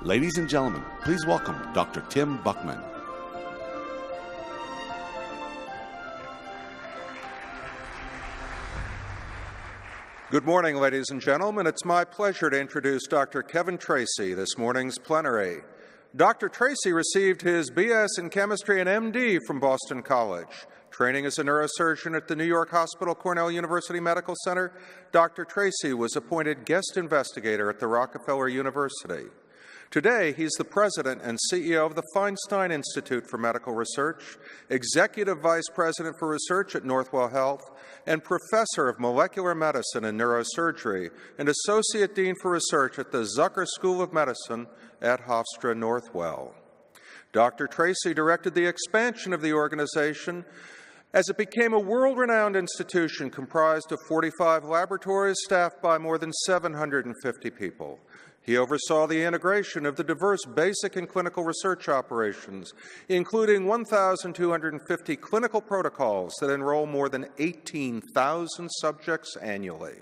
Ladies and gentlemen, please welcome Dr. Tim Buckman. Good morning, ladies and gentlemen. It's my pleasure to introduce Dr. Kevin Tracey, this morning's plenary. Dr. Tracey received his BS in chemistry and MD from Boston College. Training as a neurosurgeon at the New York Hospital Cornell University Medical Center, Dr. Tracey was appointed guest investigator at the Rockefeller University. Today, he's the president and CEO of the Feinstein Institute for Medical Research, executive vice president for research at Northwell Health, and professor of molecular medicine and neurosurgery, and associate dean for research at the Zucker School of Medicine at Hofstra Northwell. Dr. Tracey directed the expansion of the organization as it became a world-renowned institution comprised of 45 laboratories staffed by more than 750 people. He oversaw the integration of the diverse basic and clinical research operations, including 1,250 clinical protocols that enroll more than 18,000 subjects annually.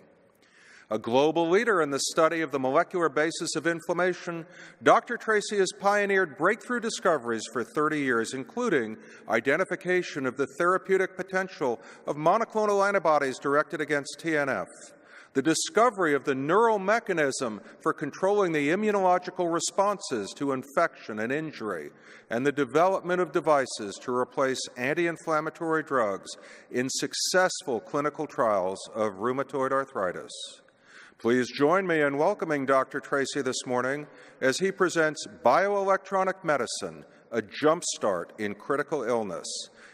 A global leader in the study of the molecular basis of inflammation, Dr. Tracey has pioneered breakthrough discoveries for 30 years, including identification of the therapeutic potential of monoclonal antibodies directed against TNF, the discovery of the neural mechanism for controlling the immunological responses to infection and injury, and the development of devices to replace anti-inflammatory drugs in successful clinical trials of rheumatoid arthritis. Please join me in welcoming Dr. Tracey this morning as he presents Bioelectronic Medicine, a jumpstart in critical illness.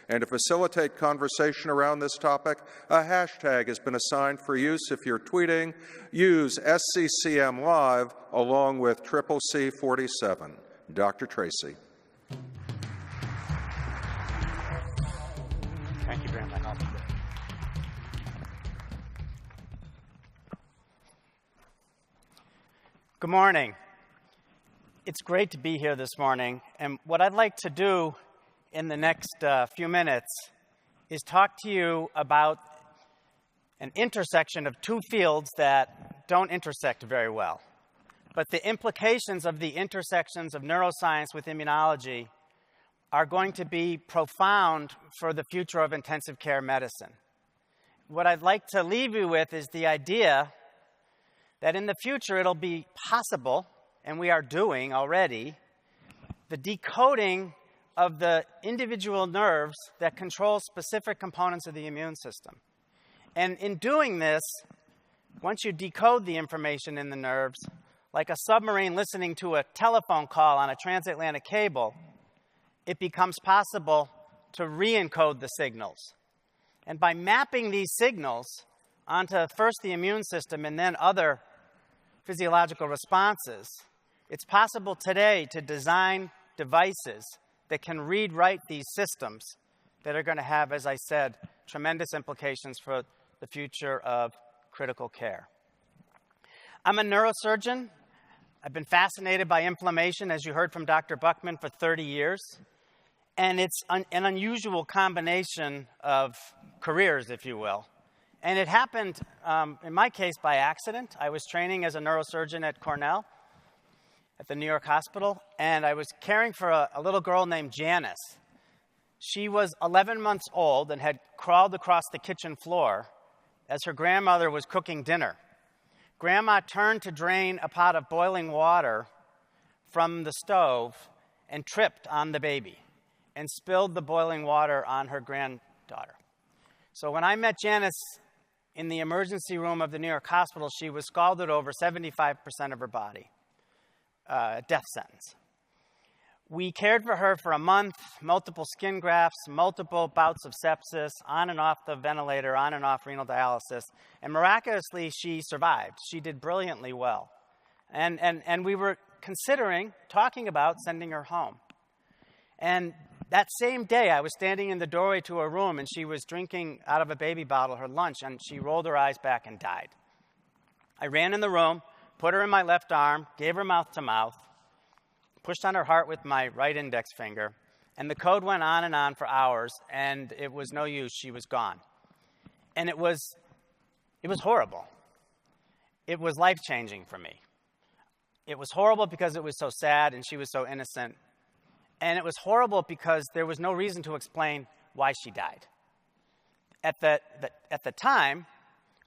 And to facilitate conversation around this topic, a hashtag has been assigned for use if you're tweeting. Use SCCM Live along with CCC47. Dr. Tracey. Thank you very much. Good morning. It's great to be here this morning, and what I'd like to do in the next few minutes is talk to you about an intersection of two fields that don't intersect very well. But the implications of the intersections of neuroscience with immunology are going to be profound for the future of intensive care medicine. What I'd like to leave you with is the idea that in the future it'll be possible, and we are doing already, the decoding of the individual nerves that control specific components of the immune system. And in doing this, once you decode the information in the nerves, like a submarine listening to a telephone call on a transatlantic cable, it becomes possible to re-encode the signals. And by mapping these signals onto first the immune system and then other physiological responses, it's possible today to design devices that can read-write these systems that are going to have, as I said, tremendous implications for the future of critical care. I'm a neurosurgeon. I've been fascinated by inflammation, as you heard from Dr. Buckman, for 30 years. And it's an unusual combination of careers, if you will. And it happened, in my case, by accident. I was training as a neurosurgeon at Cornell, at the New York Hospital, and I was caring for a little girl named Janice. She was 11 months old and had crawled across the kitchen floor as her grandmother was cooking dinner. Grandma turned to drain a pot of boiling water from the stove and tripped on the baby and spilled the boiling water on her granddaughter. So when I met Janice in the emergency room of the New York Hospital, she was scalded over 75% of her body. Death sentence. We cared for her for a month, multiple skin grafts, multiple bouts of sepsis, on and off the ventilator, on and off renal dialysis, and miraculously she survived. She did brilliantly well. And we were talking about sending her home. And that same day, I was standing in the doorway to her room, and she was drinking out of a baby bottle her lunch, and she rolled her eyes back and died. I ran in the room, put her in my left arm, gave her mouth to mouth, pushed on her heart with my right index finger, and the code went on and on for hours, and it was no use. She was gone. And it was horrible. It was life-changing for me. It was horrible because it was so sad and she was so innocent. And it was horrible because there was no reason to explain why she died. At the time,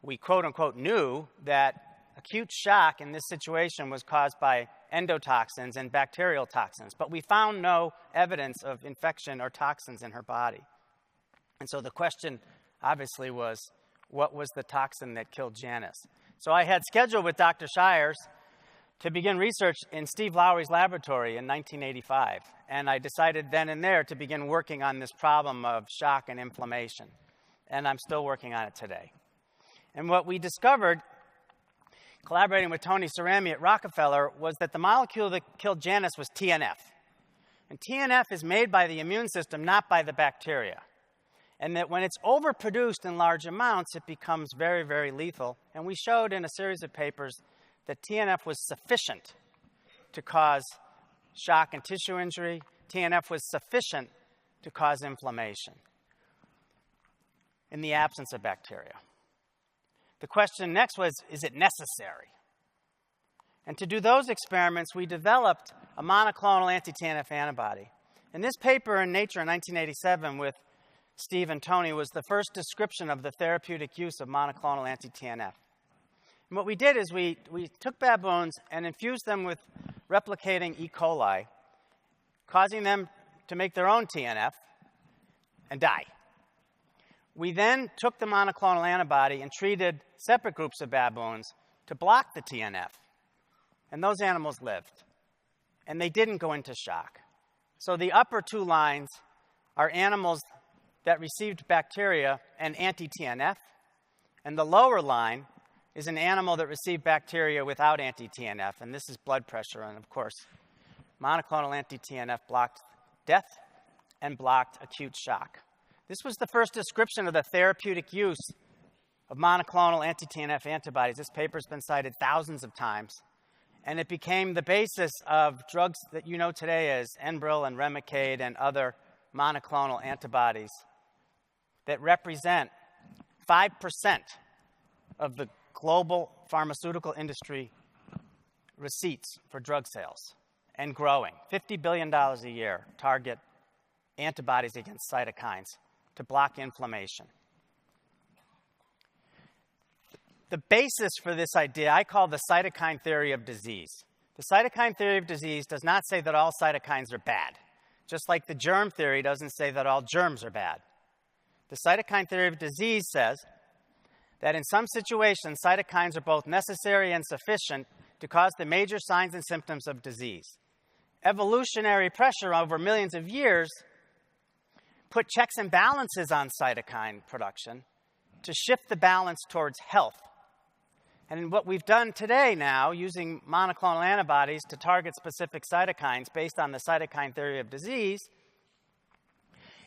we quote-unquote knew that acute shock in this situation was caused by endotoxins and bacterial toxins, but we found no evidence of infection or toxins in her body. And so the question obviously was, what was the toxin that killed Janice? So I had scheduled with Dr. Shires to begin research in Steve Lowry's laboratory in 1985, and I decided then and there to begin working on this problem of shock and inflammation, and I'm still working on it today. And what we discovered, collaborating with Tony Cerami at Rockefeller, was that the molecule that killed Janice was TNF. And TNF is made by the immune system, not by the bacteria. And that when it's overproduced in large amounts, it becomes very, very lethal. And we showed in a series of papers that TNF was sufficient to cause shock and tissue injury. TNF was sufficient to cause inflammation in the absence of bacteria. The question next was, is it necessary? And to do those experiments, we developed a monoclonal anti-TNF antibody. And this paper in Nature in 1987 with Steve and Tony was the first description of the therapeutic use of monoclonal anti-TNF. And what we did is we took baboons and infused them with replicating E. coli, causing them to make their own TNF and die. We then took the monoclonal antibody and treated separate groups of baboons to block the TNF. And those animals lived. And they didn't go into shock. So the upper two lines are animals that received bacteria and anti-TNF. And the lower line is an animal that received bacteria without anti-TNF. And this is blood pressure. And of course, monoclonal anti-TNF blocked death and blocked acute shock. This was the first description of the therapeutic use of monoclonal anti-TNF antibodies. This paper's been cited thousands of times. And it became the basis of drugs that you know today as Enbrel and Remicade and other monoclonal antibodies that represent 5% of the global pharmaceutical industry receipts for drug sales and growing. $50 billion a year target antibodies against cytokines to block inflammation. The basis for this idea I call the cytokine theory of disease. The cytokine theory of disease does not say that all cytokines are bad, just like the germ theory doesn't say that all germs are bad. The cytokine theory of disease says that in some situations, cytokines are both necessary and sufficient to cause the major signs and symptoms of disease. Evolutionary pressure over millions of years put checks and balances on cytokine production to shift the balance towards health. And what we've done today now, using monoclonal antibodies to target specific cytokines based on the cytokine theory of disease,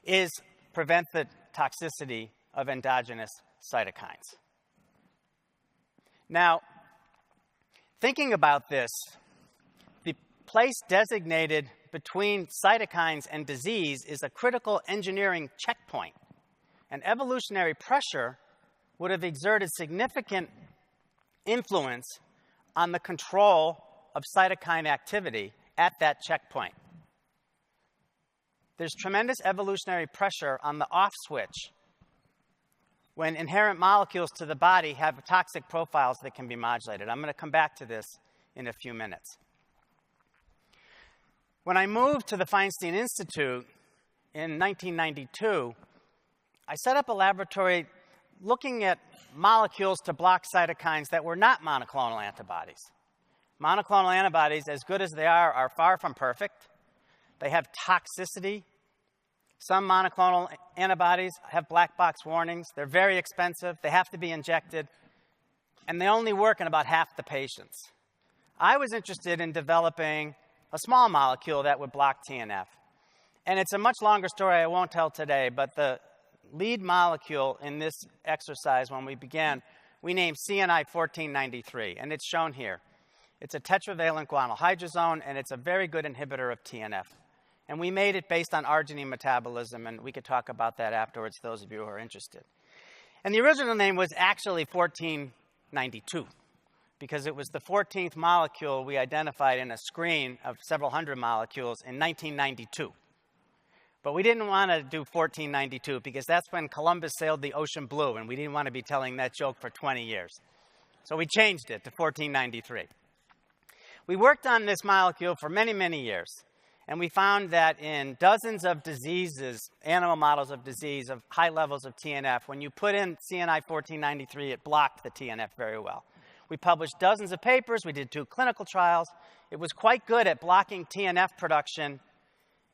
is prevent the toxicity of endogenous cytokines. Now, thinking about this, the place designated between cytokines and disease is a critical engineering checkpoint. And evolutionary pressure would have exerted significant influence on the control of cytokine activity at that checkpoint. There's tremendous evolutionary pressure on the off switch when inherent molecules to the body have toxic profiles that can be modulated. I'm going to come back to this in a few minutes. When I moved to the Feinstein Institute in 1992, I set up a laboratory looking at molecules to block cytokines that were not monoclonal antibodies. Monoclonal antibodies, as good as they are far from perfect. They have toxicity. Some monoclonal antibodies have black box warnings. They're very expensive. They have to be injected. And they only work in about half the patients. I was interested in developing a small molecule that would block TNF. And it's a much longer story I won't tell today, but the lead molecule in this exercise when we began, we named CNI 1493, and it's shown here. It's a tetravalent guanyl hydrazone, and it's a very good inhibitor of TNF. And we made it based on arginine metabolism, and we could talk about that afterwards, those of you who are interested. And the original name was actually 1492. because it was the 14th molecule we identified in a screen of several hundred molecules in 1992. But we didn't want to do 1492 because that's when Columbus sailed the ocean blue, and we didn't want to be telling that joke for 20 years. So we changed it to 1493. We worked on this molecule for many, many years, and we found that in dozens of diseases, animal models of disease of high levels of TNF, when you put in CNI 1493, it blocked the TNF very well. We published dozens of papers. We did 2 clinical trials. It was quite good at blocking TNF production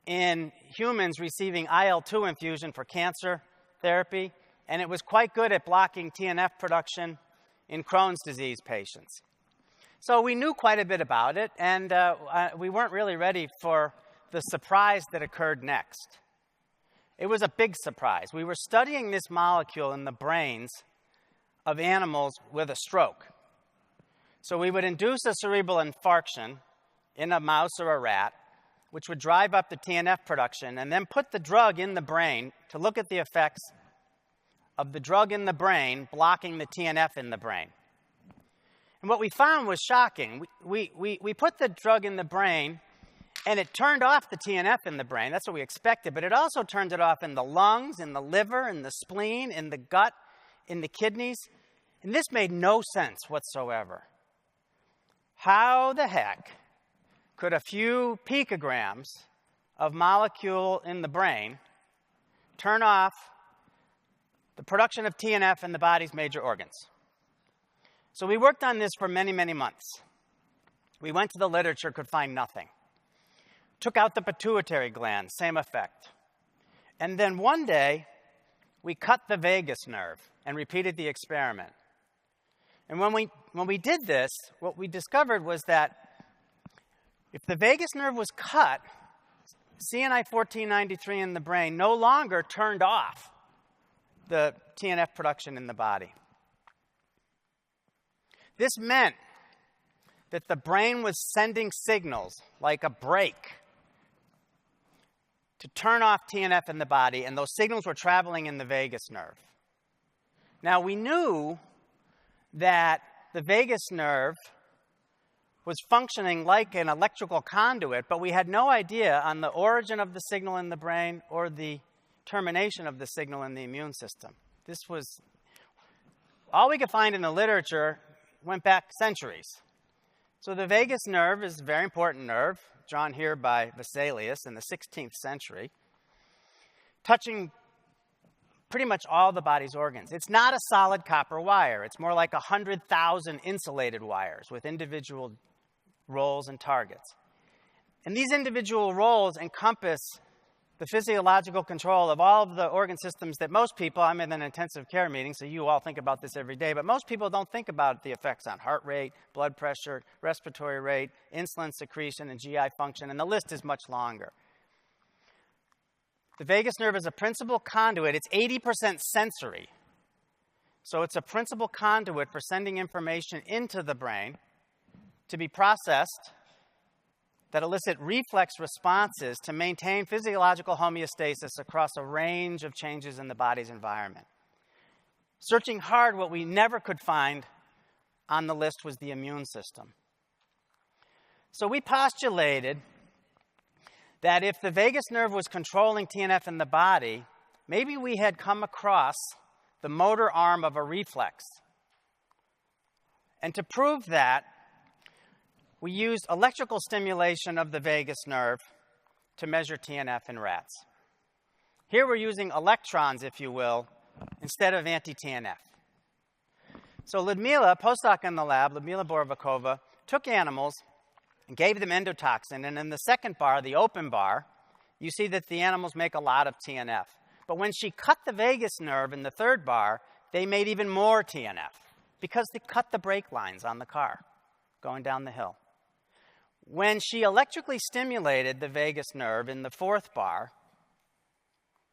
in humans receiving IL-2 infusion for cancer therapy, and it was quite good at blocking TNF production in Crohn's disease patients. So we knew quite a bit about it, and we weren't really ready for the surprise that occurred next. It was a big surprise. We were studying this molecule in the brains of animals with a stroke. So we would induce a cerebral infarction in a mouse or a rat, which would drive up the TNF production, and then put the drug in the brain to look at the effects of the drug in the brain blocking the TNF in the brain. And what we found was shocking. We put the drug in the brain, and it turned off the TNF in the brain. That's what we expected, but it also turned it off in the lungs, in the liver, in the spleen, in the gut, in the kidneys. And this made no sense whatsoever. How the heck could a few picograms of molecule in the brain turn off the production of TNF in the body's major organs? So we worked on this for many, many months. We went to the literature, could find nothing. Took out the pituitary gland, same effect. And then one day, we cut the vagus nerve and repeated the experiment. And when we did this, what we discovered was that if the vagus nerve was cut, CNI 1493 in the brain no longer turned off the TNF production in the body. This meant that the brain was sending signals like a brake to turn off TNF in the body, and those signals were traveling in the vagus nerve. Now, we knew that the vagus nerve was functioning like an electrical conduit, but we had no idea on the origin of the signal in the brain or the termination of the signal in the immune system. This was all we could find in the literature, went back centuries. So the vagus nerve is a very important nerve, drawn here by Vesalius in the 16th century, touching pretty much all the body's organs. It's not a solid copper wire. It's more like 100,000 insulated wires with individual roles and targets. And these individual roles encompass the physiological control of all of the organ systems that most people, I'm in an intensive care meeting, so you all think about this every day, but most people don't think about the effects on heart rate, blood pressure, respiratory rate, insulin secretion, and GI function, and the list is much longer. The vagus nerve is a principal conduit. It's 80% sensory. So it's a principal conduit for sending information into the brain to be processed that elicit reflex responses to maintain physiological homeostasis across a range of changes in the body's environment. Searching hard, what we never could find on the list was the immune system. So we postulated that if the vagus nerve was controlling TNF in the body, maybe we had come across the motor arm of a reflex. And to prove that, we used electrical stimulation of the vagus nerve to measure TNF in rats. Here we're using electrons, if you will, instead of anti-TNF. So Ludmila, a postdoc in the lab, Ludmila Borovikova, took animals and gave them endotoxin. And in the second bar, the open bar, you see that the animals make a lot of TNF. But when she cut the vagus nerve in the third bar, they made even more TNF because they cut the brake lines on the car going down the hill. When she electrically stimulated the vagus nerve in the fourth bar,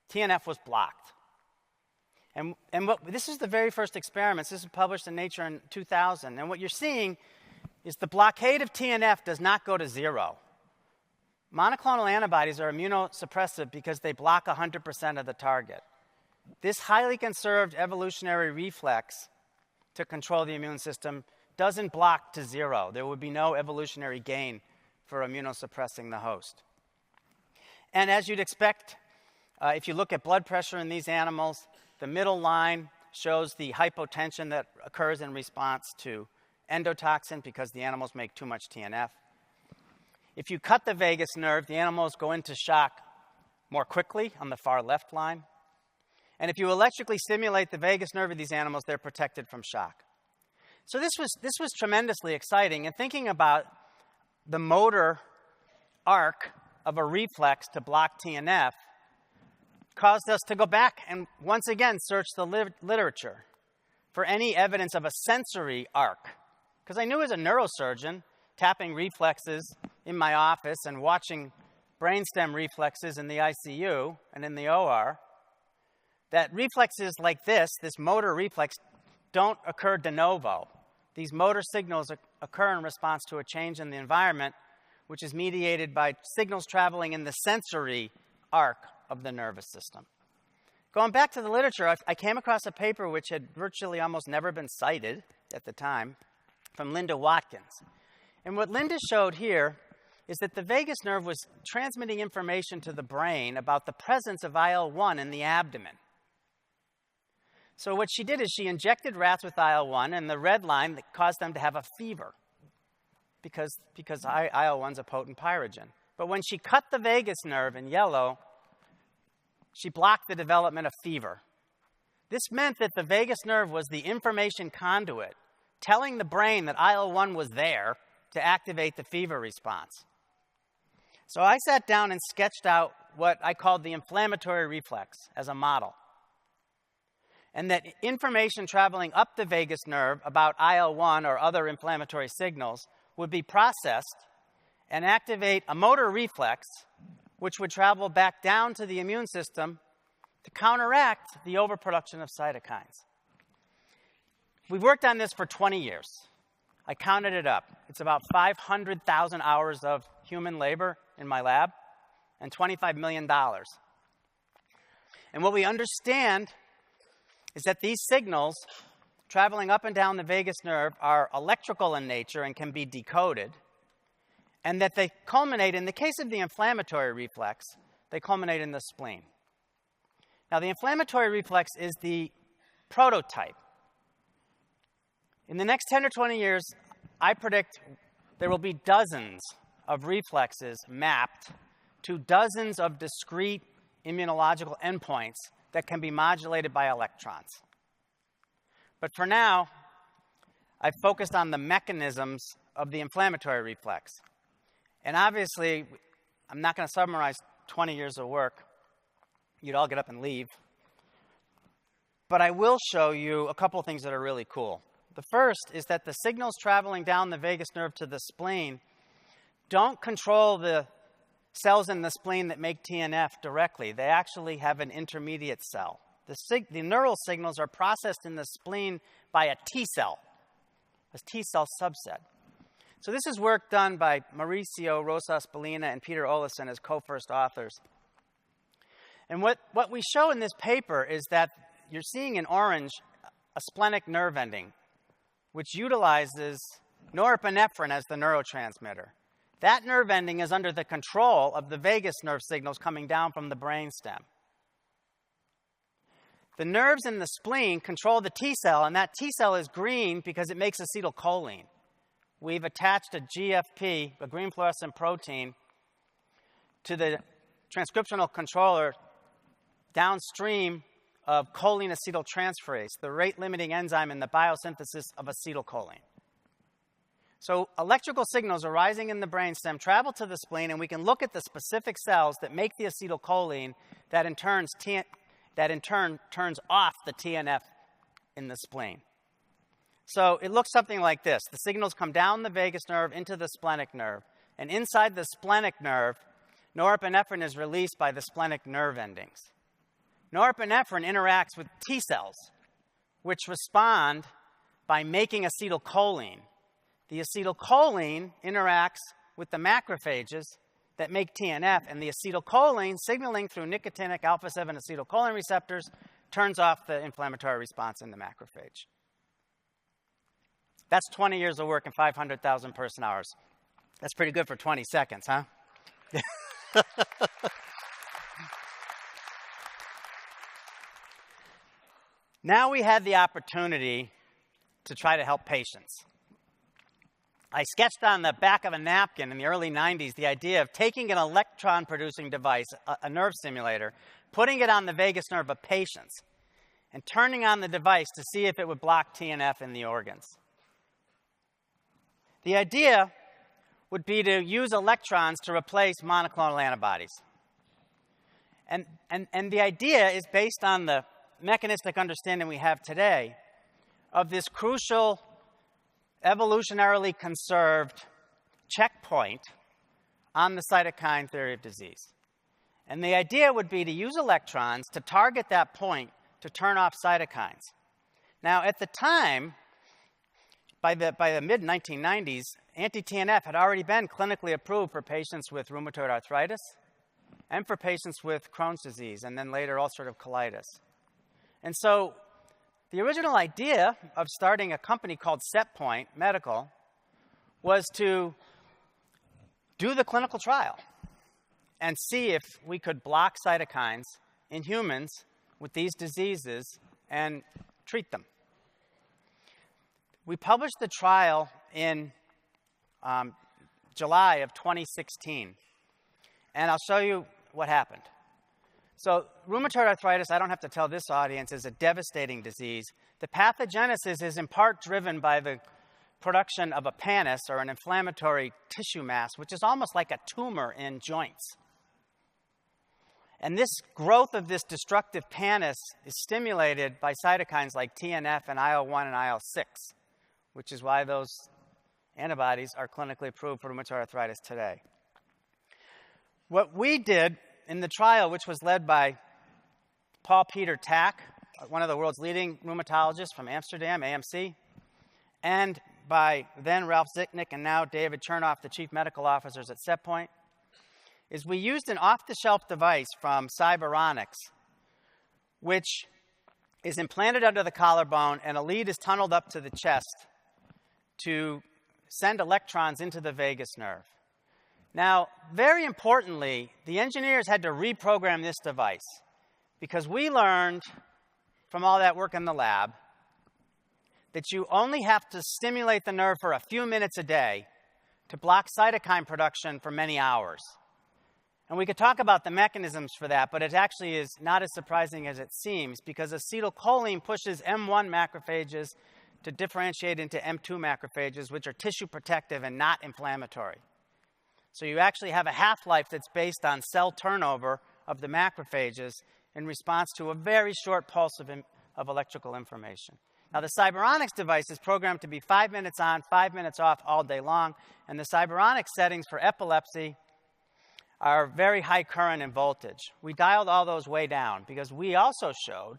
TNF was blocked. And this is the very first experiments. This was published in Nature in 2000. And what you're seeing is the blockade of TNF does not go to zero. Monoclonal antibodies are immunosuppressive because they block 100% of the target. This highly conserved evolutionary reflex to control the immune system doesn't block to zero. There would be no evolutionary gain for immunosuppressing the host. And as you'd expect, if you look at blood pressure in these animals, the middle line shows the hypotension that occurs in response to endotoxin because the animals make too much TNF. If you cut the vagus nerve, the animals go into shock more quickly on the far left line. And if you electrically stimulate the vagus nerve of these animals, they're protected from shock. So this was tremendously exciting. And thinking about the motor arc of a reflex to block TNF caused us to go back and once again search the literature for any evidence of a sensory arc. Because I knew as a neurosurgeon, tapping reflexes in my office and watching brainstem reflexes in the ICU and in the OR, that reflexes like this motor reflex, don't occur de novo. These motor signals occur in response to a change in the environment, which is mediated by signals traveling in the sensory arc of the nervous system. Going back to the literature, I came across a paper which had virtually almost never been cited at the time from Linda Watkins. And what Linda showed here is that the vagus nerve was transmitting information to the brain about the presence of IL-1 in the abdomen. So what she did is she injected rats with IL-1, and the red line that caused them to have a fever because IL-1 is a potent pyrogen. But when she cut the vagus nerve in yellow, she blocked the development of fever. This meant that the vagus nerve was the information conduit, telling the brain that IL-1 was there to activate the fever response. So I sat down and sketched out what I called the inflammatory reflex as a model. And that information traveling up the vagus nerve about IL-1 or other inflammatory signals would be processed and activate a motor reflex, which would travel back down to the immune system to counteract the overproduction of cytokines. We've worked on this for 20 years. I counted it up. It's about 500,000 hours of human labor in my lab and $25 million. And what we understand is that these signals traveling up and down the vagus nerve are electrical in nature and can be decoded, and that they culminate, in the case of the inflammatory reflex, they culminate in the spleen. Now, the inflammatory reflex is the prototype. In the next 10 or 20 years, I predict there will be dozens of reflexes mapped to dozens of discrete immunological endpoints that can be modulated by electrons. But for now, I've focused on the mechanisms of the inflammatory reflex. And obviously, I'm not going to summarize 20 years of work. You'd all get up and leave. But I will show you a couple of things that are really cool. The first is that the signals traveling down the vagus nerve to the spleen don't control the cells in the spleen that make TNF directly. They actually have an intermediate cell. The neural signals are processed in the spleen by a T cell subset. So this is work done by Mauricio Rosas Bellina and Peter Olesen as co-first authors. And what we show in this paper is that you're seeing in orange a splenic nerve ending, which utilizes norepinephrine as the neurotransmitter. That nerve ending is under the control of the vagus nerve signals coming down from the brainstem. The nerves in the spleen control the T cell, and that T cell is green because it makes acetylcholine. We've attached a GFP, a green fluorescent protein, to the transcriptional controller downstream of choline acetyltransferase, the rate-limiting enzyme in the biosynthesis of acetylcholine. So electrical signals arising in the brainstem travel to the spleen, and we can look at the specific cells that make the acetylcholine that in turn turns off the TNF in the spleen. So it looks something like this. The signals come down the vagus nerve into the splenic nerve, and inside the splenic nerve, norepinephrine is released by the splenic nerve endings. Norepinephrine interacts with T cells, which respond by making acetylcholine. The acetylcholine interacts with the macrophages that make TNF, and the acetylcholine, signaling through nicotinic alpha-7 acetylcholine receptors, turns off the inflammatory response in the macrophage. That's 20 years of work and 500,000 person hours. That's pretty good for 20 seconds, huh? Now we had the opportunity to try to help patients. I sketched on the back of a napkin in the early 90s the idea of taking an electron-producing device, a nerve stimulator, putting it on the vagus nerve of patients, and turning on the device to see if it would block TNF in the organs. The idea would be to use electrons to replace monoclonal antibodies. And the idea is based on the mechanistic understanding we have today of this crucial, evolutionarily conserved checkpoint on the cytokine theory of disease. And the idea would be to use electrons to target that point to turn off cytokines. Now, at the time, by the mid-1990s, anti-TNF had already been clinically approved for patients with rheumatoid arthritis and for patients with Crohn's disease, and then later ulcerative colitis. And so the original idea of starting a company called SetPoint Medical was to do the clinical trial and see if we could block cytokines in humans with these diseases and treat them. We published the trial in July of 2016, and I'll show you what happened. So rheumatoid arthritis, I don't have to tell this audience, is a devastating disease. The pathogenesis is in part driven by the production of a pannus, or an inflammatory tissue mass, which is almost like a tumor in joints. And this growth of this destructive pannus is stimulated by cytokines like TNF and IL-1 and IL-6, which is why those antibodies are clinically approved for rheumatoid arthritis today. What we did in the trial, which was led by Paul Peter Tak, one of the world's leading rheumatologists from Amsterdam, AMC, and by then Ralph Zicknick and now David Chernoff, the chief medical officers at SetPoint, is we used an off-the-shelf device from Cyberonics, which is implanted under the collarbone, and a lead is tunneled up to the chest to send electrons into the vagus nerve. Now, very importantly, the engineers had to reprogram this device because we learned from all that work in the lab that you only have to stimulate the nerve for a few minutes a day to block cytokine production for many hours. And we could talk about the mechanisms for that, but it actually is not as surprising as it seems because acetylcholine pushes M1 macrophages to differentiate into M2 macrophages, which are tissue protective and not inflammatory. So you actually have a half-life that's based on cell turnover of the macrophages in response to a very short pulse of electrical information. Now, the Cyberonics device is programmed to be 5 minutes on, 5 minutes off all day long, and the Cyberonics settings for epilepsy are very high current and voltage. We dialed all those way down because we also showed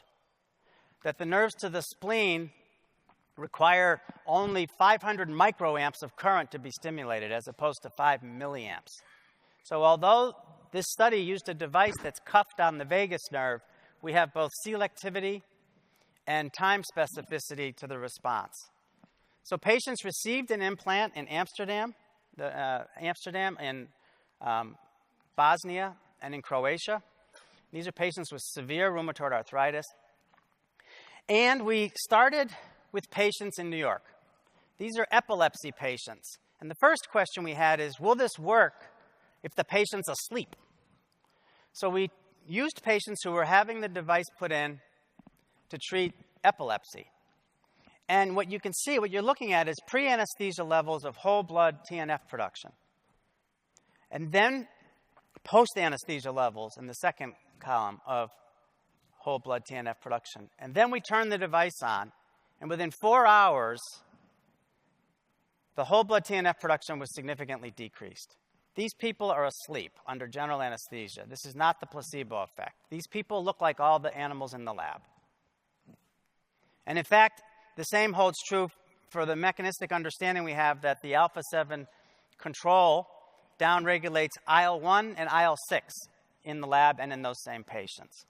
that the nerves to the spleen require only 500 microamps of current to be stimulated as opposed to 5 milliamps. So although this study used a device that's cuffed on the vagus nerve, we have both selectivity and time specificity to the response. So patients received an implant in Amsterdam, in Bosnia, and in Croatia. These are patients with severe rheumatoid arthritis. And we started with patients in New York. These are epilepsy patients. And the first question we had is, will this work if the patient's asleep? So we used patients who were having the device put in to treat epilepsy. And what you can see, what you're looking at is pre-anesthesia levels of whole blood TNF production. And then post-anesthesia levels in the second column of whole blood TNF production. And then we turn the device on, and within 4 hours, the whole blood TNF production was significantly decreased. These people are asleep under general anesthesia. This is not the placebo effect. These people look like all the animals in the lab. And in fact, the same holds true for the mechanistic understanding we have that the alpha-7 control downregulates IL-1 and IL-6 in the lab and in those same patients.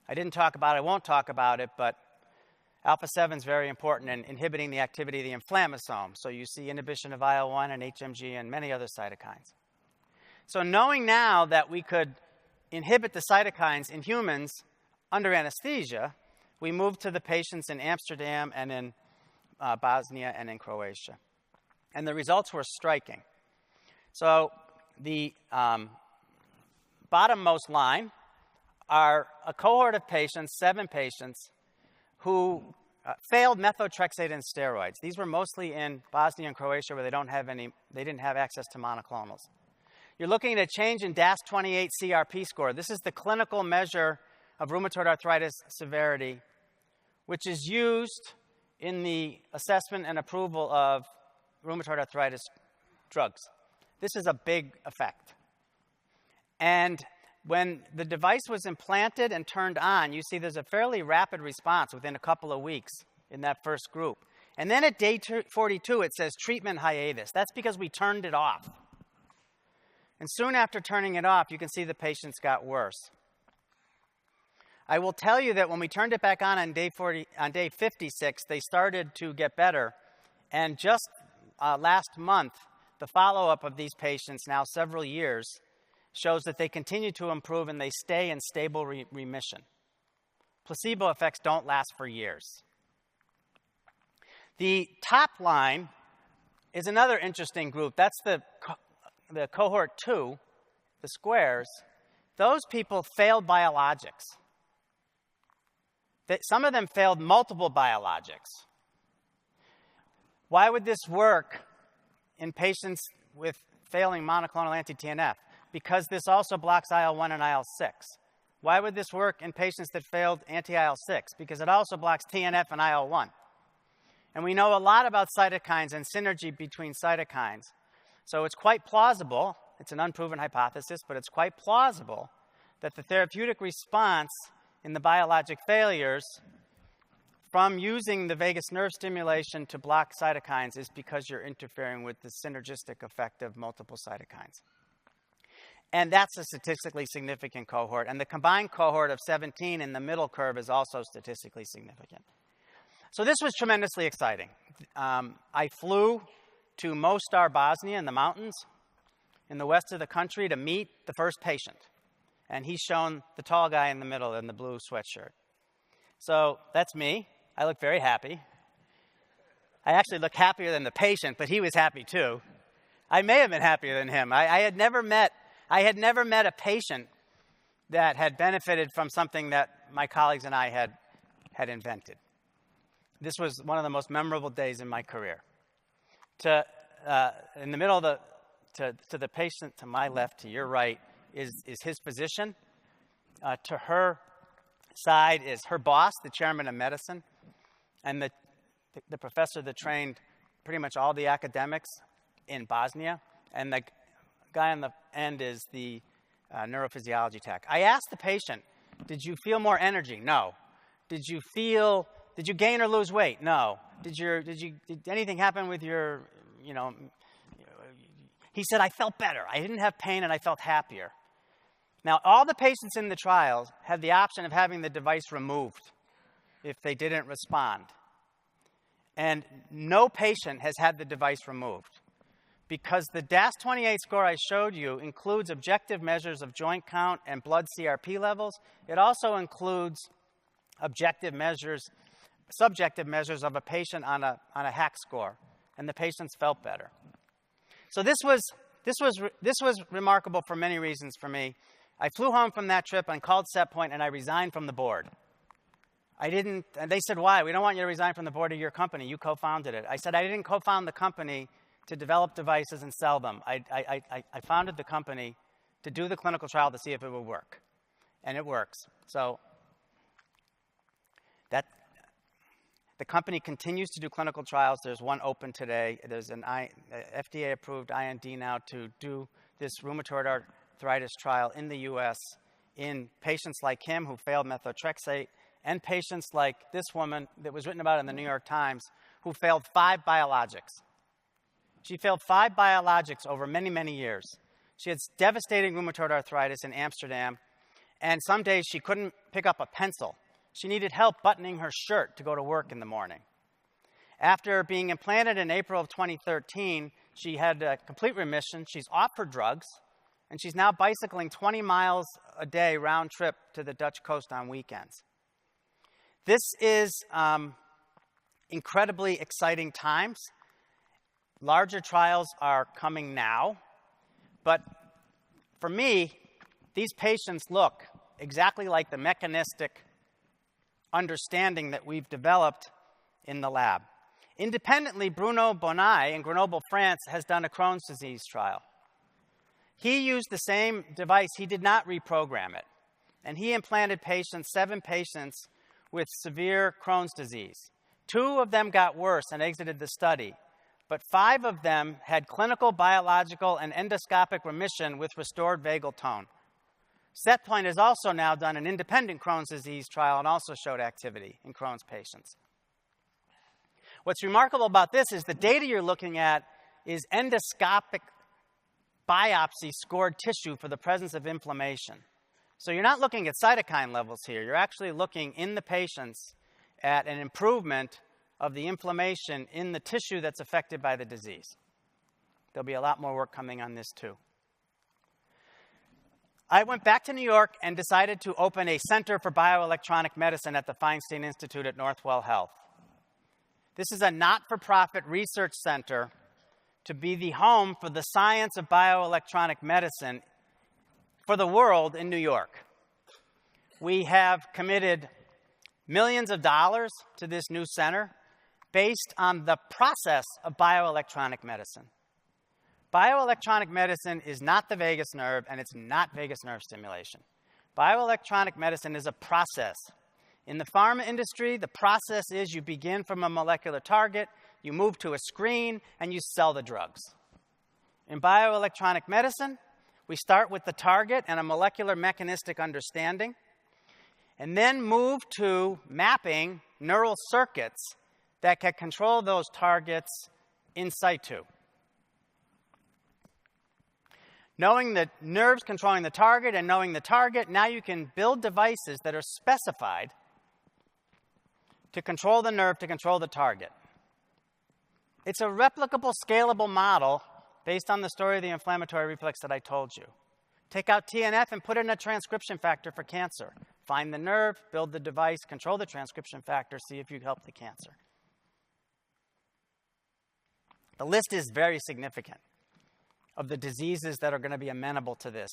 I didn't talk about it, I won't talk about it, but Alpha-7 is very important in inhibiting the activity of the inflammasome. So you see inhibition of IL-1 and HMG and many other cytokines. So knowing now that we could inhibit the cytokines in humans under anesthesia, we moved to the patients in Amsterdam and in Bosnia and in Croatia. And the results were striking. So the bottommost line are a cohort of patients, 7 patients, who failed methotrexate and steroids. These were mostly in Bosnia and Croatia where they didn't have access to monoclonals. You're looking at a change in DAS28 CRP score. This is the clinical measure of rheumatoid arthritis severity, which is used in the assessment and approval of rheumatoid arthritis drugs. This is a big effect. And when the device was implanted and turned on, you see there's a fairly rapid response within a couple of weeks in that first group. And then at day 42, it says treatment hiatus. That's because we turned it off. And soon after turning it off, you can see the patients got worse. I will tell you that when we turned it back on day 56, they started to get better. And just last month, the follow-up of these patients, now several years, shows that they continue to improve and they stay in stable remission. Placebo effects don't last for years. The top line is another interesting group. That's the cohort 2, the squares. Those people failed biologics. Some of them failed multiple biologics. Why would this work in patients with failing monoclonal anti-TNF? Because this also blocks IL-1 and IL-6. Why would this work in patients that failed anti-IL-6? Because it also blocks TNF and IL-1. And we know a lot about cytokines and synergy between cytokines. So it's quite plausible, it's an unproven hypothesis, but it's quite plausible that the therapeutic response in the biologic failures from using the vagus nerve stimulation to block cytokines is because you're interfering with the synergistic effect of multiple cytokines. And that's a statistically significant cohort. And the combined cohort of 17 in the middle curve is also statistically significant. So this was tremendously exciting. I flew to Mostar, Bosnia, in the mountains in the west of the country to meet the first patient. And he's shown the tall guy in the middle in the blue sweatshirt. So that's me. I look very happy. I actually look happier than the patient, but he was happy too. I may have been happier than him. I had never met a patient that had benefited from something that my colleagues and I had invented. This was one of the most memorable days in my career. In the middle of to the patient to my left, to your right, is his physician. To her side is her boss, the chairman of medicine, and the professor that trained pretty much all the academics in Bosnia. And the guy on the end is the neurophysiology tech. I asked the patient, did you feel more energy? No. Did you gain or lose weight? No. Did anything happen with your, He said, I felt better. I didn't have pain and I felt happier. Now, all the patients in the trials had the option of having the device removed if they didn't respond. And no patient has had the device removed because the DAS28 score I showed you includes objective measures of joint count and blood CRP levels. It also includes subjective measures of a patient on a HAQ score, and the patients felt better. So this was remarkable for many reasons for me. I flew home from that trip and called Set Point, and I resigned from the board. And they said, why? We don't want you to resign from the board of your company. You co-founded it. I said, I didn't co-found the company to develop devices and sell them. I founded the company to do the clinical trial to see if it would work. And it works. So the company continues to do clinical trials. There's one open today. There's an FDA-approved IND now to do this rheumatoid arthritis trial in the U.S. in patients like him who failed methotrexate and patients like this woman that was written about in the New York Times who failed 5 biologics. She failed 5 biologics over many, many years. She had devastating rheumatoid arthritis in Amsterdam, and some days she couldn't pick up a pencil She needed help buttoning her shirt to go to work in the morning. After being implanted in April of 2013, she had a complete remission. She's off her drugs, and she's now bicycling 20 miles a day round trip to the Dutch coast on weekends. This is incredibly exciting times. Larger trials are coming now, but for me, these patients look exactly like the mechanistic understanding that we've developed in the lab. Independently, Bruno Bonai in Grenoble, France, has done a Crohn's disease trial. He used the same device. He did not reprogram it. And he implanted 7 patients with severe Crohn's disease. 2 of them got worse and exited the study, but 5 of them had clinical, biological, and endoscopic remission with restored vagal tone. Setpoint has also now done an independent Crohn's disease trial and also showed activity in Crohn's patients. What's remarkable about this is the data you're looking at is endoscopic biopsy scored tissue for the presence of inflammation. So you're not looking at cytokine levels here. You're actually looking in the patients at an improvement of the inflammation in the tissue that's affected by the disease. There'll be a lot more work coming on this too. I went back to New York and decided to open a Center for Bioelectronic Medicine at the Feinstein Institute at Northwell Health. This is a not-for-profit research center to be the home for the science of bioelectronic medicine for the world in New York. We have committed millions of dollars to this new center based on the process of bioelectronic medicine. Bioelectronic medicine is not the vagus nerve, and it's not vagus nerve stimulation. Bioelectronic medicine is a process. In the pharma industry, the process is you begin from a molecular target, you move to a screen, and you sell the drugs. In bioelectronic medicine, we start with the target and a molecular mechanistic understanding, and then move to mapping neural circuits that can control those targets in situ. Knowing the nerves controlling the target and knowing the target, now you can build devices that are specified to control the nerve, to control the target. It's a replicable, scalable model based on the story of the inflammatory reflex that I told you. Take out TNF and put in a transcription factor for cancer. Find the nerve, build the device, control the transcription factor, see if you help the cancer. The list is very significant of the diseases that are going to be amenable to this.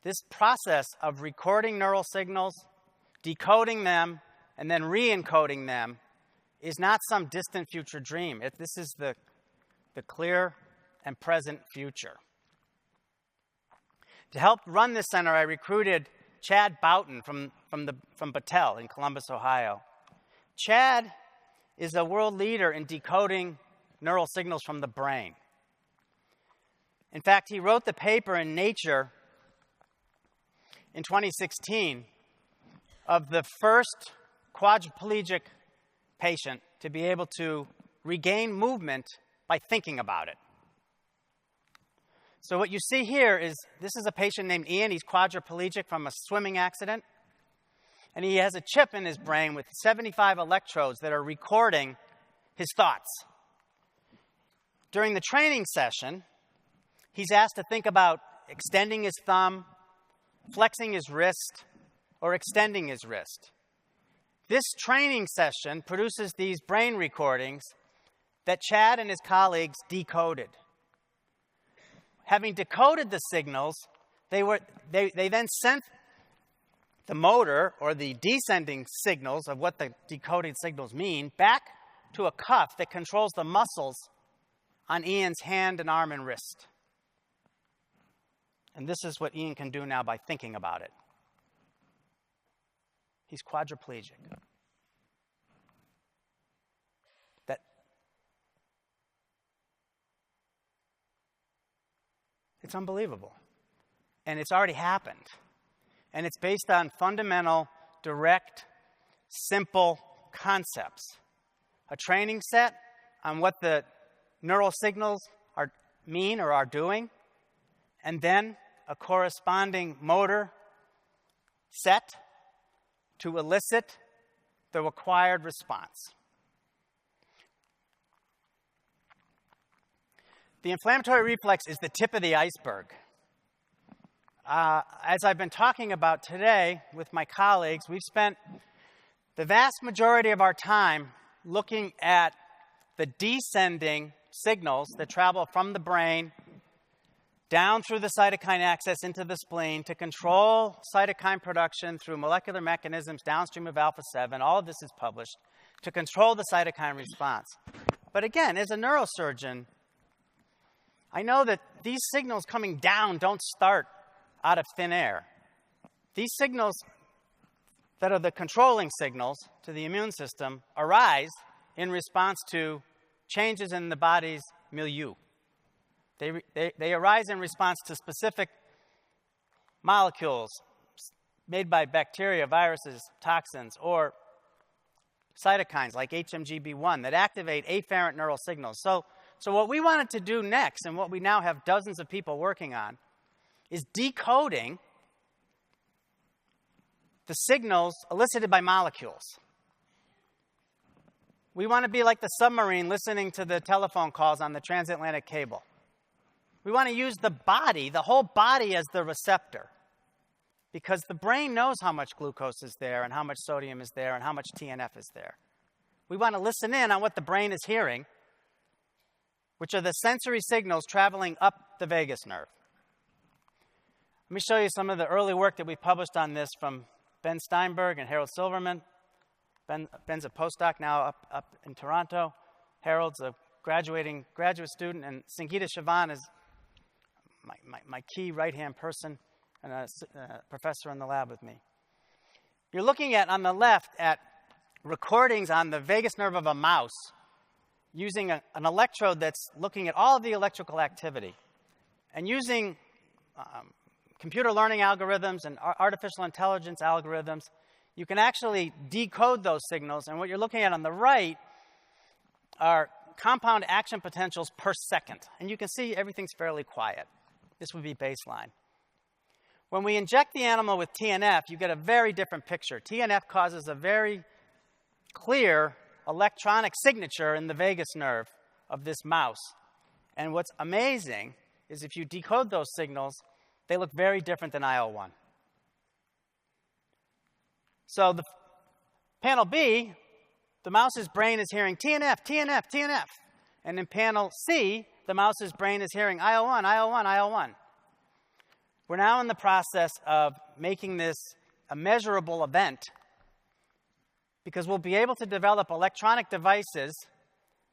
This process of recording neural signals, decoding them, and then re-encoding them is not some distant future dream. This is the clear and present future. To help run this center, I recruited Chad Boughton from Battelle in Columbus, Ohio. Chad is a world leader in decoding neural signals from the brain. In fact, he wrote the paper in Nature in 2016 of the first quadriplegic patient to be able to regain movement by thinking about it. So what you see here is, this is a patient named Ian. He's quadriplegic from a swimming accident. And he has a chip in his brain with 75 electrodes that are recording his thoughts. During the training session, he's asked to think about extending his thumb, flexing his wrist, or extending his wrist. This training session produces these brain recordings that Chad and his colleagues decoded. Having decoded the signals, they then sent the motor, or the descending signals of what the decoded signals mean, back to a cuff that controls the muscles on Ian's hand and arm and wrist. And this is what Ian can do now by thinking about it. He's quadriplegic. It's unbelievable. And it's already happened. And it's based on fundamental, direct, simple concepts. A training set on what the neural signals mean or are doing, and then a corresponding motor set to elicit the required response. The inflammatory reflex is the tip of the iceberg. As I've been talking about today with my colleagues, we've spent the vast majority of our time looking at the descending signals that travel from the brain down through the cytokine axis into the spleen to control cytokine production through molecular mechanisms downstream of alpha-7. All of this is published to control the cytokine response. But again, as a neurosurgeon, I know that these signals coming down don't start out of thin air. These signals that are the controlling signals to the immune system arise in response to changes in the body's milieu. They arise in response to specific molecules made by bacteria, viruses, toxins, or cytokines like HMGB1 that activate afferent neural signals. So what we wanted to do next, and what we now have dozens of people working on, is decoding the signals elicited by molecules. We want to be like the submarine listening to the telephone calls on the transatlantic cable. We want to use the body, the whole body, as the receptor, because the brain knows how much glucose is there and how much sodium is there and how much TNF is there. We want to listen in on what the brain is hearing, which are the sensory signals traveling up the vagus nerve. Let me show you some of the early work that we published on this from Ben Steinberg and Harold Silverman. Ben's a postdoc now up in Toronto. Harold's a graduating graduate student, and Sangeeta Sivan is my key right-hand person and a professor in the lab with me. You're looking at, on the left, at recordings on the vagus nerve of a mouse using an electrode that's looking at all of the electrical activity. And using computer learning algorithms and artificial intelligence algorithms, you can actually decode those signals. And what you're looking at on the right are compound action potentials per second. And you can see everything's fairly quiet. This would be baseline. When we inject the animal with TNF, you get a very different picture. TNF causes a very clear electronic signature in the vagus nerve of this mouse. And what's amazing is if you decode those signals, they look very different than IL-1. So the panel B, the mouse's brain is hearing TNF, TNF, TNF. And in panel C, the mouse's brain is hearing IL-1, IL-1, IL-1. We're now in the process of making this a measurable event because we'll be able to develop electronic devices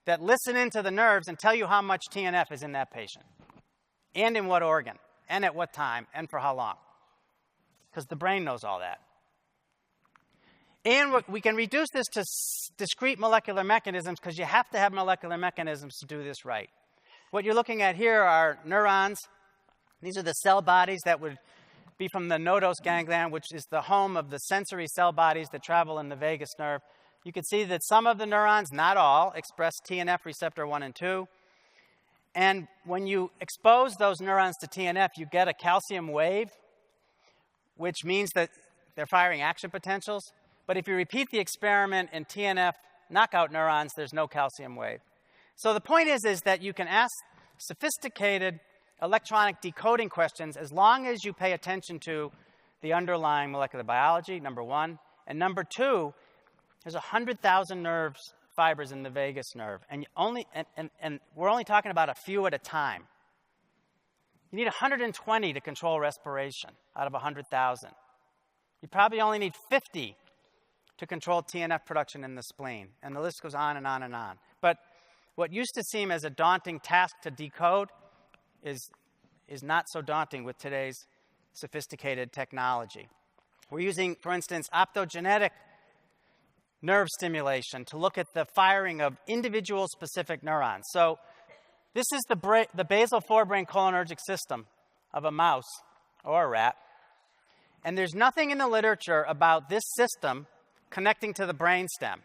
that listen into the nerves and tell you how much TNF is in that patient, and in what organ, and at what time, and for how long, because the brain knows all that. And we can reduce this to discrete molecular mechanisms because you have to have molecular mechanisms to do this right. What you're looking at here are neurons. These are the cell bodies that would be from the Nodose ganglion, which is the home of the sensory cell bodies that travel in the vagus nerve. You can see that some of the neurons, not all, express TNF receptor 1 and 2. And when you expose those neurons to TNF, you get a calcium wave, which means that they're firing action potentials. But if you repeat the experiment in TNF knockout neurons, there's no calcium wave. So the point is that you can ask sophisticated electronic decoding questions as long as you pay attention to the underlying molecular biology, number one. And number two, there's 100,000 nerves fibers in the vagus nerve. And we're only talking about a few at a time. You need 120 to control respiration out of 100,000. You probably only need 50 to control TNF production in the spleen. And the list goes on and on and on. But what used to seem as a daunting task to decode is not so daunting with today's sophisticated technology. We're using, for instance, optogenetic nerve stimulation to look at the firing of individual specific neurons. So this is the basal forebrain cholinergic system of a mouse or a rat. And there's nothing in the literature about this system connecting to the brainstem.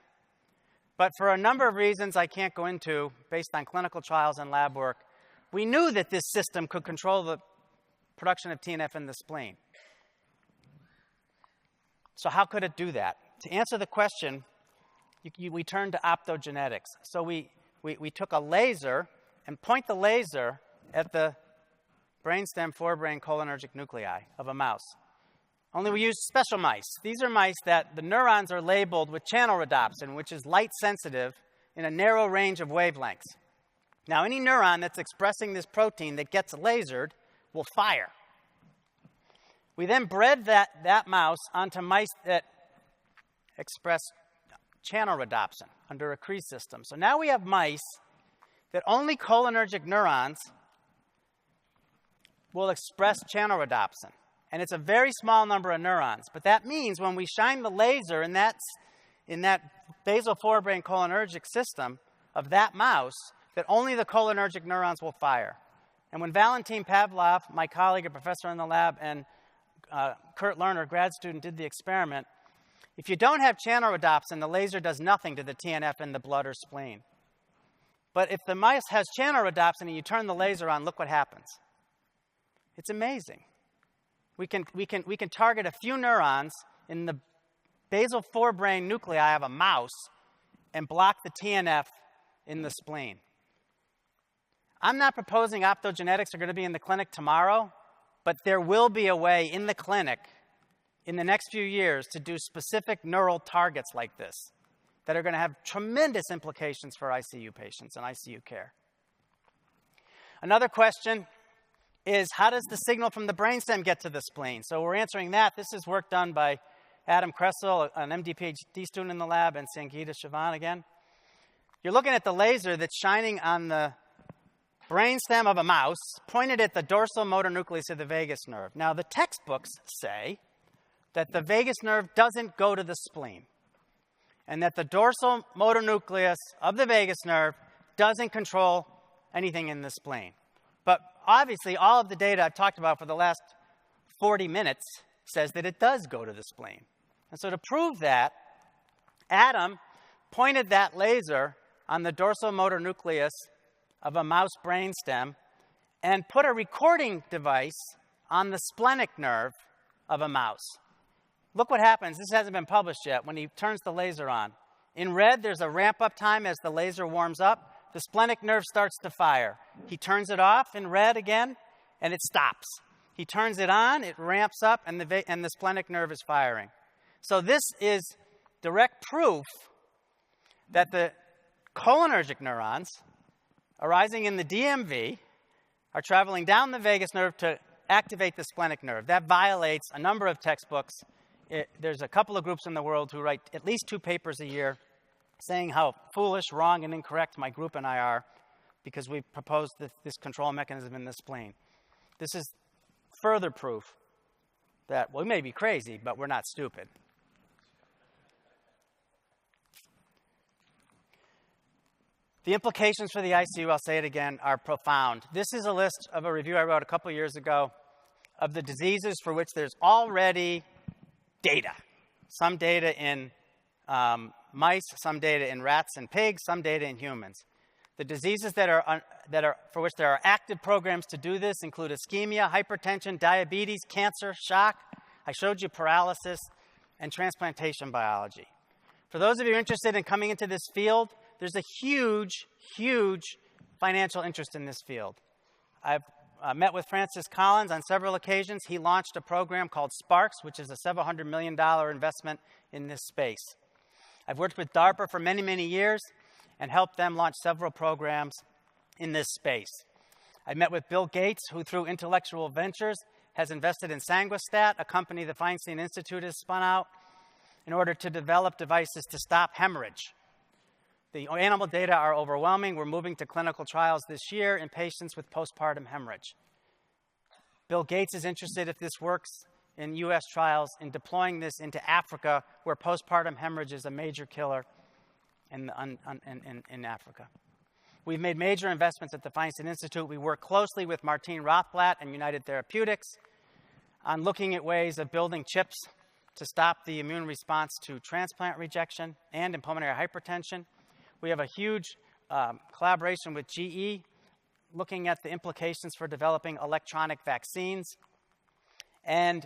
But for a number of reasons I can't go into, based on clinical trials and lab work, we knew that this system could control the production of TNF in the spleen. So how could it do that? To answer the question, we turned to optogenetics. So we took a laser and point the laser at the brainstem, forebrain, cholinergic nuclei of a mouse. Only we used special mice. These are mice that the neurons are labeled with channel rhodopsin, which is light sensitive in a narrow range of wavelengths. Now, any neuron that's expressing this protein that gets lasered will fire. We then bred that mouse onto mice that express channel rhodopsin under a Cree system. So now we have mice that only cholinergic neurons will express channel rhodopsin. And it's a very small number of neurons. But that means when we shine the laser in that basal forebrain cholinergic system of that mouse, that only the cholinergic neurons will fire. And when Valentin Pavlov, my colleague, a professor in the lab, and Kurt Lerner, grad student, did the experiment, if you don't have channel rhodopsin, the laser does nothing to the TNF in the blood or spleen. But if the mouse has channel rhodopsin and you turn the laser on, look what happens. It's amazing. We can target a few neurons in the basal forebrain nuclei of a mouse and block the TNF in the spleen. I'm not proposing optogenetics are going to be in the clinic tomorrow, but there will be a way in the clinic in the next few years to do specific neural targets like this that are going to have tremendous implications for ICU patients and ICU care. Another question is, how does the signal from the brainstem get to the spleen? So we're answering that. This is work done by Adam Kressel, an MD PhD student in the lab, and Sangeeta Sivan again. You're looking at the laser that's shining on the brainstem of a mouse, pointed at the dorsal motor nucleus of the vagus nerve. Now, the textbooks say that the vagus nerve doesn't go to the spleen, and that the dorsal motor nucleus of the vagus nerve doesn't control anything in the spleen. But obviously, all of the data I've talked about for the last 40 minutes says that it does go to the spleen. And so to prove that, Adam pointed that laser on the dorsal motor nucleus of a mouse brainstem and put a recording device on the splenic nerve of a mouse. Look what happens. This hasn't been published yet when he turns the laser on. In red, there's a ramp-up time as the laser warms up. The splenic nerve starts to fire. He turns it off in red again, and it stops. He turns it on, it ramps up, and the splenic nerve is firing. So this is direct proof that the cholinergic neurons arising in the DMV are traveling down the vagus nerve to activate the splenic nerve. That violates a number of textbooks. There's a couple of groups in the world who write at least 2 papers a year saying how foolish, wrong, and incorrect my group and I are because we proposed this control mechanism in the spleen. This is further proof that, well, we may be crazy, but we're not stupid. The implications for the ICU, I'll say it again, are profound. This is a list of a review I wrote a couple years ago of the diseases for which there's already data. Some data in mice, some data in rats and pigs, some data in humans. The diseases for which there are active programs to do this include ischemia, hypertension, diabetes, cancer, shock. I showed you paralysis and transplantation biology. For those of you interested in coming into this field, there's a huge, huge financial interest in this field. I've met with Francis Collins on several occasions. He launched a program called Sparks, which is a several $100 million investment in this space. I've worked with DARPA for many, many years and helped them launch several programs in this space. I met with Bill Gates, who through Intellectual Ventures has invested in Sanguistat, a company the Feinstein Institute has spun out, in order to develop devices to stop hemorrhage. The animal data are overwhelming. We're moving to clinical trials this year in patients with postpartum hemorrhage. Bill Gates is interested, if this works in U.S. trials, in deploying this into Africa, where postpartum hemorrhage is a major killer in Africa. We've made major investments at the Feinstein Institute. We work closely with Martine Rothblatt and United Therapeutics on looking at ways of building chips to stop the immune response to transplant rejection and in pulmonary hypertension. We have a huge collaboration with GE looking at the implications for developing electronic vaccines. And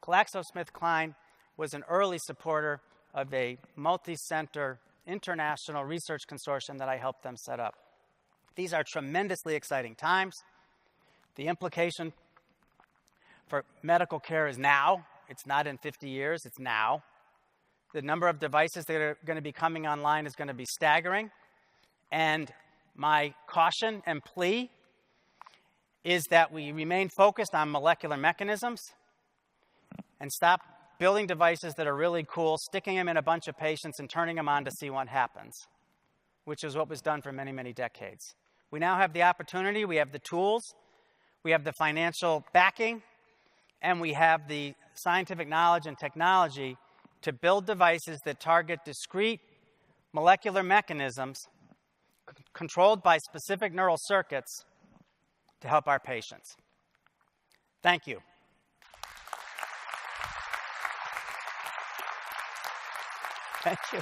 GlaxoSmithKline was an early supporter of a multi-center international research consortium that I helped them set up. These are tremendously exciting times. The implication for medical care is now. It's not in 50 years, it's now. The number of devices that are going to be coming online is going to be staggering. And my caution and plea is that we remain focused on molecular mechanisms and stop building devices that are really cool, sticking them in a bunch of patients and turning them on to see what happens, which is what was done for many, many decades. We now have the opportunity, we have the tools, we have the financial backing, and we have the scientific knowledge and technology to build devices that target discrete molecular mechanisms controlled by specific neural circuits to help our patients. Thank you. Thank you.